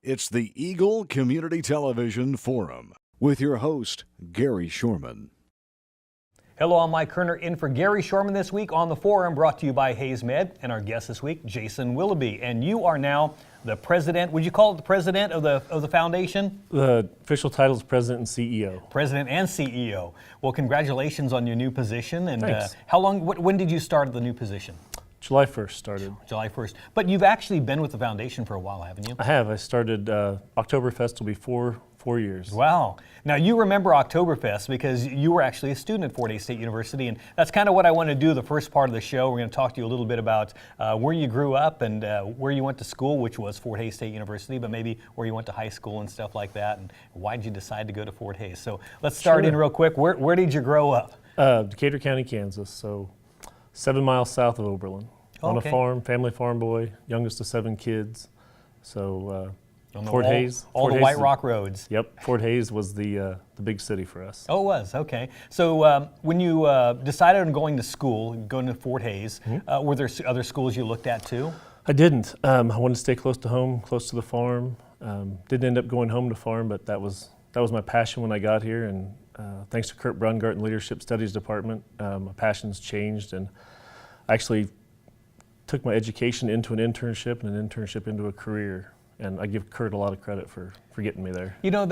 It's the Eagle Community Television Forum with your host, Gary Shorman. Hello, I'm Mike Kerner in for Gary Shorman this week on the Forum, brought to you by Hayes Med, and our guest this week, Jason Williby. And you are now the president, would you call it the president of the foundation? The official title is president and CEO. President and CEO. Well, congratulations on your new position. And Thanks. when did you start the new position? July 1st started. July 1st. But you've actually been with the foundation for a while, haven't you? I have. I started Oktoberfest will be four years. Wow. Now, you remember Oktoberfest because you were actually a student at Fort Hays State University, and that's kind of what I want to do the first part of the show. We're going to talk to you a little bit about where you grew up and where you went to school, which was Fort Hays State University, but maybe where you went to high school and stuff like that, and why did you decide to go to Fort Hays? So let's start in real quick. Where did you grow up? Decatur County, Kansas, so 7 miles south of Oberlin. On a farm, family farm boy, youngest of 7 kids. So Fort Hays. All the White Rock roads. Yep, Fort Hays was the big city for us. Oh, it was, okay. So when you decided on going to school, going to Fort Hays, were there other schools you looked at too? I didn't. I wanted to stay close to home, close to the farm. Didn't end up going home to farm, but that was my passion when I got here. And thanks to Kurt Brungart and Leadership Studies Department, my passions changed, and I actually took my education into an internship and an internship into a career. And I give Kurt a lot of credit for getting me there. You know,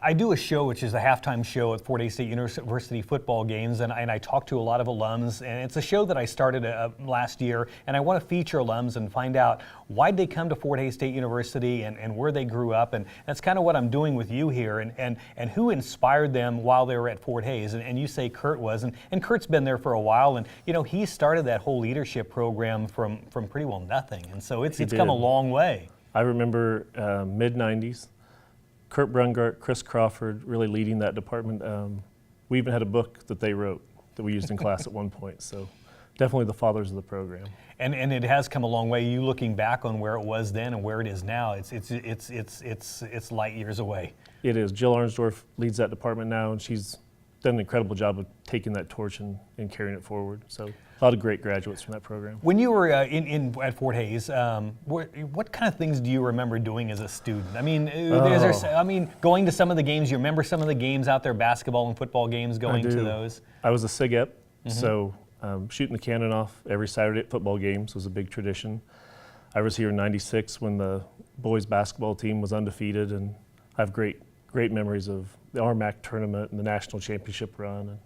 I do a show, which is a halftime show at Fort Hays State University football games, and I talk to a lot of alums, and it's a show that I started last year, and I want to feature alums and find out why they come to Fort Hays State University and where they grew up, and that's kind of what I'm doing with you here, and who inspired them while they were at Fort Hays, and you say Kurt was, and Kurt's been there for a while, and you know, he started that whole leadership program from pretty well nothing, and so it's come a long way. I remember mid-90s, Kurt Brungart, Chris Crawford really leading that department. We even had a book that they wrote that we used in class at one point, so definitely the fathers of the program. And it has come a long way. You looking back on where it was then and where it is now, it's light years away. It is. Jill Arnsdorf leads that department now, and she's done an incredible job of taking that torch and carrying it forward. So a lot of great graduates from that program. When you were at Fort Hays, what kind of things do you remember doing as a student? I mean, going to some of the games. You remember some of the games out there, basketball and football games, going to those? I was a SIG-EP, so shooting the cannon off every Saturday at football games was a big tradition. I was here in '96 when the boys basketball team was undefeated, and I have great memories of the RMAC tournament and the national championship run. And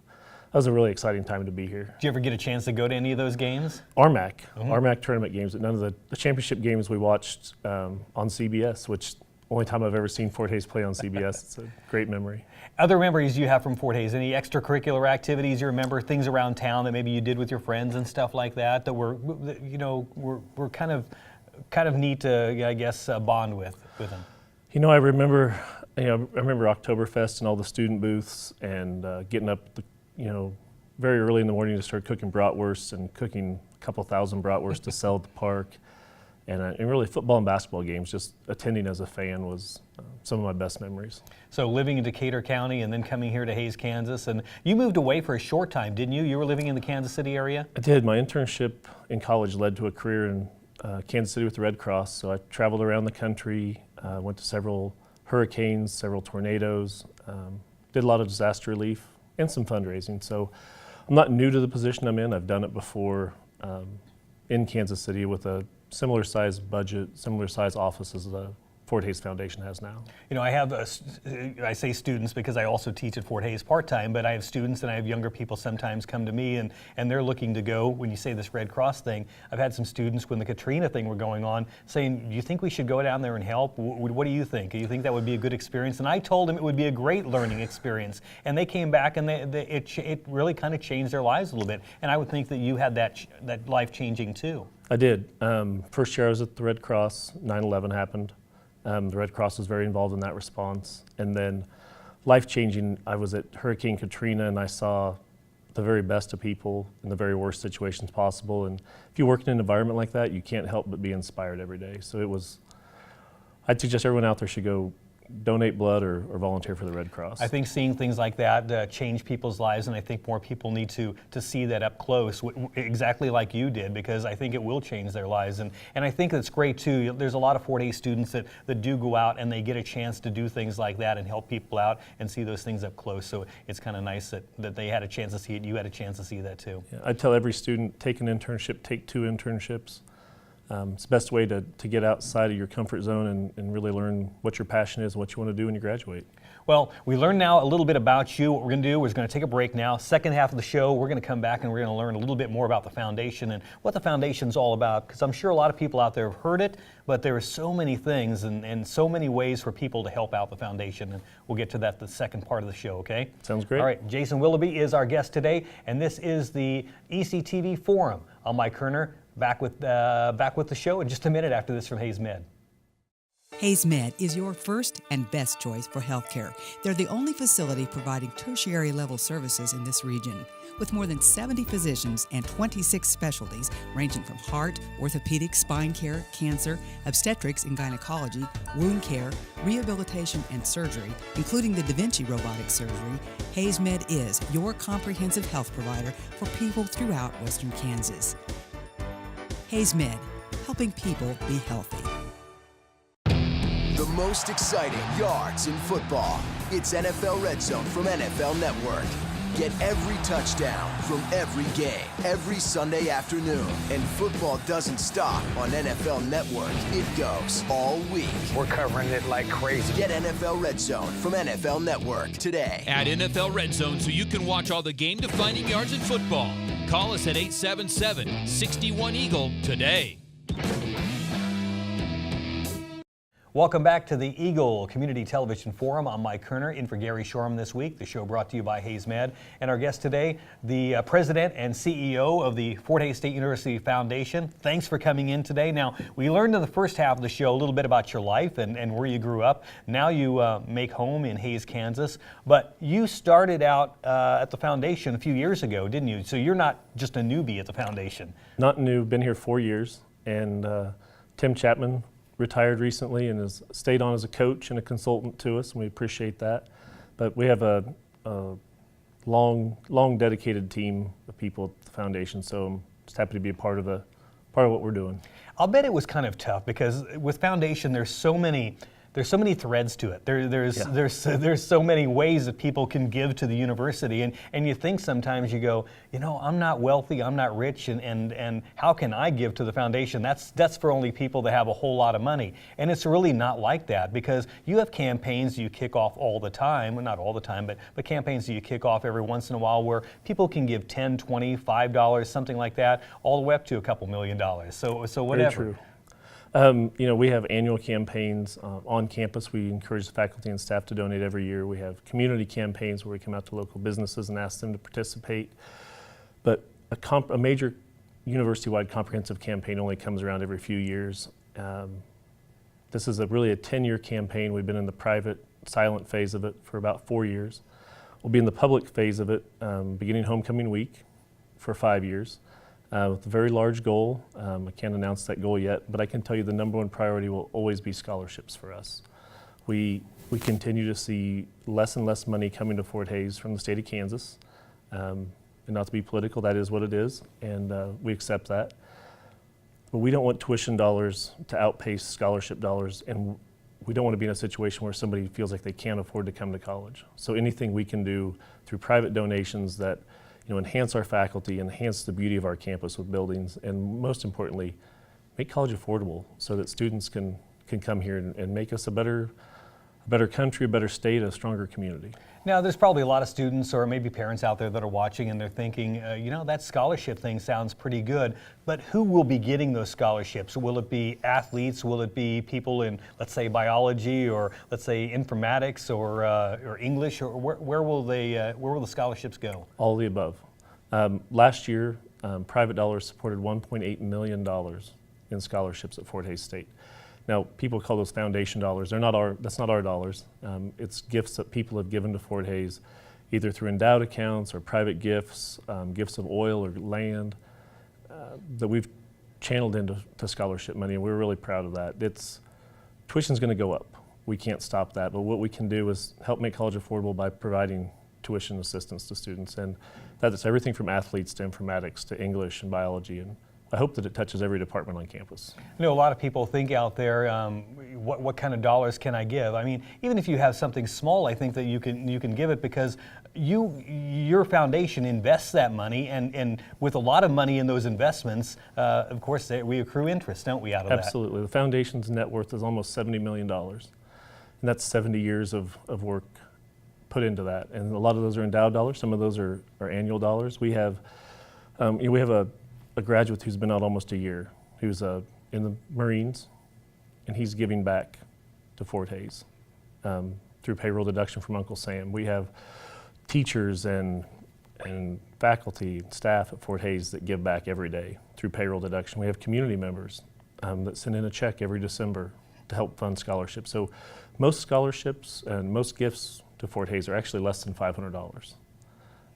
that was a really exciting time to be here. Did you ever get a chance to go to any of those games? RMAC tournament games, but none of the championship games we watched on CBS, which only time I've ever seen Fort Hays play on CBS. It's a great memory. Other memories you have from Fort Hays? Any extracurricular activities you remember? Things around town that maybe you did with your friends and stuff like that that were kind of neat to, I guess, bond with them. You know, I remember Oktoberfest and all the student booths and getting up, very early in the morning to start cooking bratwursts and cooking a couple thousand bratwursts to sell at the park. And really football and basketball games, just attending as a fan was some of my best memories. So living in Decatur County and then coming here to Hays, Kansas, and you moved away for a short time, didn't you? You were living in the Kansas City area? I did. My internship in college led to a career in Kansas City with the Red Cross. So I traveled around the country, went to several hurricanes, several tornadoes, did a lot of disaster relief and some fundraising. So I'm not new to the position I'm in. I've done it before in Kansas City with a similar size budget, similar size office as the Fort Hays Foundation has now. You know, I have, I say students because I also teach at Fort Hays part-time, but I have students and I have younger people sometimes come to me and they're looking to go, when you say this Red Cross thing, I've had some students when the Katrina thing were going on saying, do you think we should go down there and help? What do you think? Do you think that would be a good experience? And I told them it would be a great learning experience. And they came back and it really kind of changed their lives a little bit. And I would think that you had that life-changing too. I did. First year I was at the Red Cross, 9/11 happened. The Red Cross was very involved in that response. And then life-changing, I was at Hurricane Katrina and I saw the very best of people in the very worst situations possible. And if you work in an environment like that, you can't help but be inspired every day. So I'd suggest everyone out there should go donate blood or volunteer for the Red Cross. I think seeing things like that change people's lives, and I think more people need to see that up close, exactly like you did, because I think it will change their lives. And I think it's great too. There's a lot of Fort Hays students that do go out and they get a chance to do things like that and help people out and see those things up close. So it's kind of nice that they had a chance to see it. You had a chance to see that too. Yeah, I tell every student, take an internship, take 2 internships. It's the best way to get outside of your comfort zone and really learn what your passion is, what you want to do when you graduate. Well, we learned now a little bit about you. What we're going to do is going to take a break now. Second half of the show, we're going to come back and we're going to learn a little bit more about the foundation and what the foundation's all about, because I'm sure a lot of people out there have heard it, but there are so many things and so many ways for people to help out the foundation, and we'll get to that the second part of the show, okay? Sounds great. All right, Jason Williby is our guest today, and this is the ECTV Forum. I'm Mike Kerner. Back with the show in just a minute after this from Hays Med. Hays Med is your first and best choice for healthcare. They're the only facility providing tertiary level services in this region. With more than 70 physicians and 26 specialties ranging from heart, orthopedic, spine care, cancer, obstetrics and gynecology, wound care, rehabilitation and surgery, including the Da Vinci robotic surgery, Hays Med is your comprehensive health provider for people throughout Western Kansas. Hays Med, helping people be healthy. The most exciting yards in football. It's NFL Red Zone from NFL Network. Get every touchdown from every game, every Sunday afternoon. And football doesn't stop on NFL Network. It goes all week. We're covering it like crazy. Get NFL Red Zone from NFL Network today. Add NFL Red Zone so you can watch all the game-defining yards in football. Call us at 877-61-EAGLE today. Welcome back to the Eagle Community Television Forum. I'm Mike Kerner, in for Gary Shoreham this week. The show brought to you by Hays Med. And our guest today, the president and CEO of the Fort Hays State University Foundation. Thanks for coming in today. Now, we learned in the first half of the show a little bit about your life and where you grew up. Now you make home in Hays, Kansas. But you started out at the foundation a few years ago, didn't you? So you're not just a newbie at the foundation. Not new, been here 4 years, and Tim Chapman retired recently and has stayed on as a coach and a consultant to us, and we appreciate that. But we have a long dedicated team of people at the foundation, so I'm just happy to be a part of what we're doing. I'll bet it was kind of tough because with foundation, there's so many threads to it. There's so many ways that people can give to the university, and you think sometimes you go, I'm not wealthy, I'm not rich, and how can I give to the foundation? That's for only people that have a whole lot of money. And it's really not like that, because you have campaigns you kick off all the time, well, not all the time, but campaigns that you kick off every once in a while where people can give $10, $20, $5, something like that, all the way up to a couple $1 million. So whatever. Very true. We have annual campaigns on campus. We encourage the faculty and staff to donate every year. We have community campaigns where we come out to local businesses and ask them to participate. But a major university-wide comprehensive campaign only comes around every few years. This is really a 10-year campaign. We've been in the private, silent phase of it for about 4 years. We'll be in the public phase of it beginning homecoming week for 5 years. With a very large goal. I can't announce that goal yet, but I can tell you the number one priority will always be scholarships for us. We continue to see less and less money coming to Fort Hays from the state of Kansas. And not to be political, that is what it is, and we accept that. But we don't want tuition dollars to outpace scholarship dollars, and we don't want to be in a situation where somebody feels like they can't afford to come to college. So anything we can do through private donations that enhance our faculty, enhance the beauty of our campus with buildings, and most importantly, make college affordable so that students can come here and make us a better country, a better state, a stronger community. Now, there's probably a lot of students or maybe parents out there that are watching and they're thinking, that scholarship thing sounds pretty good, but who will be getting those scholarships? Will it be athletes? Will it be people in, let's say, biology, or let's say informatics, or English, or where will the scholarships go? All of the above. Last year, private dollars supported $1.8 million in scholarships at Fort Hays State. Now, people call those foundation dollars. That's not our dollars. It's gifts that people have given to Fort Hays, either through endowed accounts or private gifts, gifts of oil or land, that we've channeled into scholarship money, and we're really proud of that. Tuition's going to go up. we can't stop that. But what we can do is help make college affordable by providing tuition assistance to students. And that's everything from athletes to informatics to English and biology. And I hope that it touches every department on campus. You know, a lot of people think out there, what kind of dollars can I give? I mean, even if you have something small, I think that you can give it, because your foundation invests that money, and with a lot of money in those investments, of course, we accrue interest, don't we, out of that? Absolutely. The foundation's net worth is almost $70 million. And that's 70 years of work put into that. And a lot of those are endowed dollars. Some of those are annual dollars. We have a graduate who's been out almost a year, who's in the Marines, and he's giving back to Fort Hays through payroll deduction from Uncle Sam. We have teachers and faculty and staff at Fort Hays that give back every day through payroll deduction. We have community members that send in a check every December to help fund scholarships. So most scholarships and most gifts to Fort Hays are actually less than $500.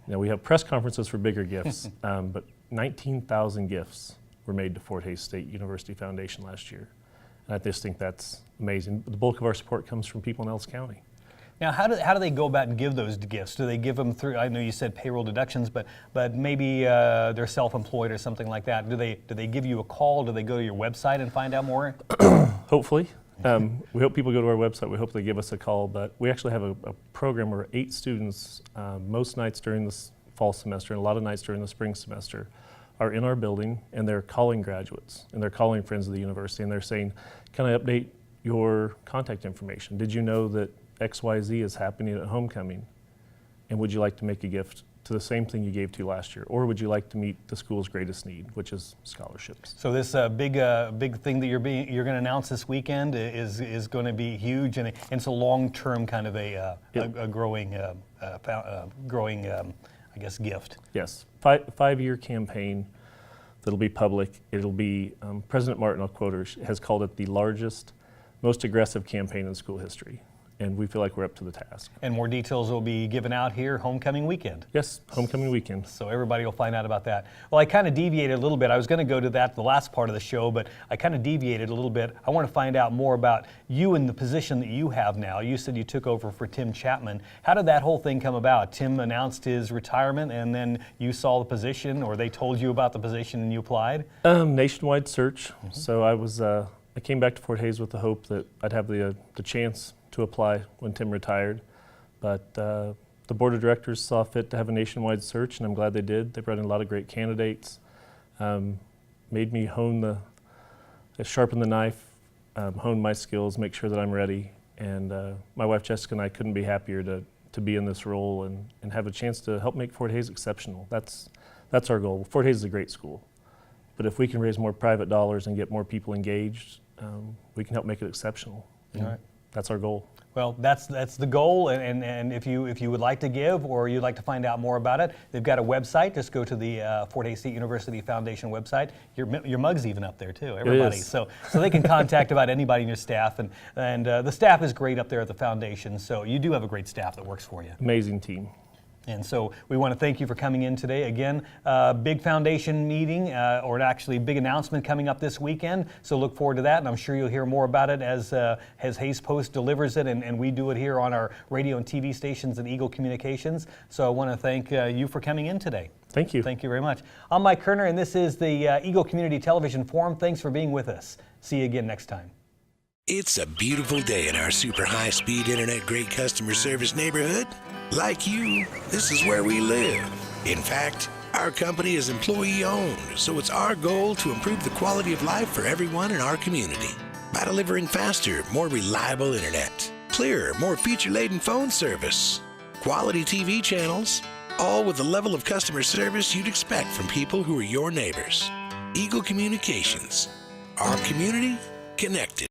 Now, we have press conferences for bigger gifts, but 19,000 gifts were made to Fort Hays State University Foundation last year. And I just think that's amazing. The bulk of our support comes from people in Ellis County. Now, how do they go about and give those gifts? Do they give them through, I know you said payroll deductions, but maybe they're self-employed or something like that. Do they give you a call? Do they go to your website and find out more? Hopefully. We hope people go to our website. We hope they give us a call, but we actually have a program where 8 students, most nights during the fall semester and a lot of nights during the spring semester, are in our building, and they're calling graduates and they're calling friends of the university, and they're saying, can I update your contact information? Did you know that XYZ is happening at homecoming? And would you like to make a gift to the same thing you gave to last year? Or would you like to meet the school's greatest need, which is scholarships? So this big thing that you're going to announce this weekend is going to be huge, and it's a long-term kind of a growing, I guess, gift. Yes, 5-year campaign that'll be public. It'll be, President Martin, I'll quote her, has called it the largest, most aggressive campaign in school history. And we feel like we're up to the task. And more details will be given out here homecoming weekend. Yes, homecoming weekend. So everybody will find out about that. Well, I kind of deviated a little bit. I was going to go to that the last part of the show, but I kind of deviated a little bit. I want to find out more about you and the position that you have now. You said you took over for Tim Chapman. How did that whole thing come about? Tim announced his retirement, and then you saw the position, or they told you about the position and you applied? Nationwide search. Mm-hmm. So I came back to Fort Hays with the hope that I'd have the chance to apply when Tim retired, but the board of directors saw fit to have a nationwide search, and I'm glad they did. They brought in a lot of great candidates, made me sharpen the knife, hone my skills, make sure that I'm ready, and my wife Jessica and I couldn't be happier to be in this role and have a chance to help make Fort Hays exceptional. That's our goal. Fort Hays is a great school, but if we can raise more private dollars and get more people engaged, we can help make it exceptional. All right. That's our goal. Well, that's the goal, and if you would like to give or you'd like to find out more about it, they've got a website. Just go to the Fort Hays State University Foundation website. Your mug's even up there too, everybody. So they can contact about anybody in your staff, and the staff is great up there at the foundation. So you do have a great staff that works for you. Amazing team. And so we want to thank you for coming in today. Again, big foundation meeting, or actually big announcement coming up this weekend. So look forward to that, and I'm sure you'll hear more about it as Hays Post delivers it, and we do it here on our radio and TV stations at Eagle Communications. So I want to thank you for coming in today. Thank you. Thank you very much. I'm Mike Kerner, and this is the Eagle Community Television Forum. Thanks for being with us. See you again next time. It's a beautiful day in our super high-speed internet great customer service neighborhood. Like you, this is where we live. In fact, our company is employee-owned, so it's our goal to improve the quality of life for everyone in our community by delivering faster, more reliable internet, clearer, more feature-laden phone service, quality TV channels, all with the level of customer service you'd expect from people who are your neighbors. Eagle Communications, our community connected.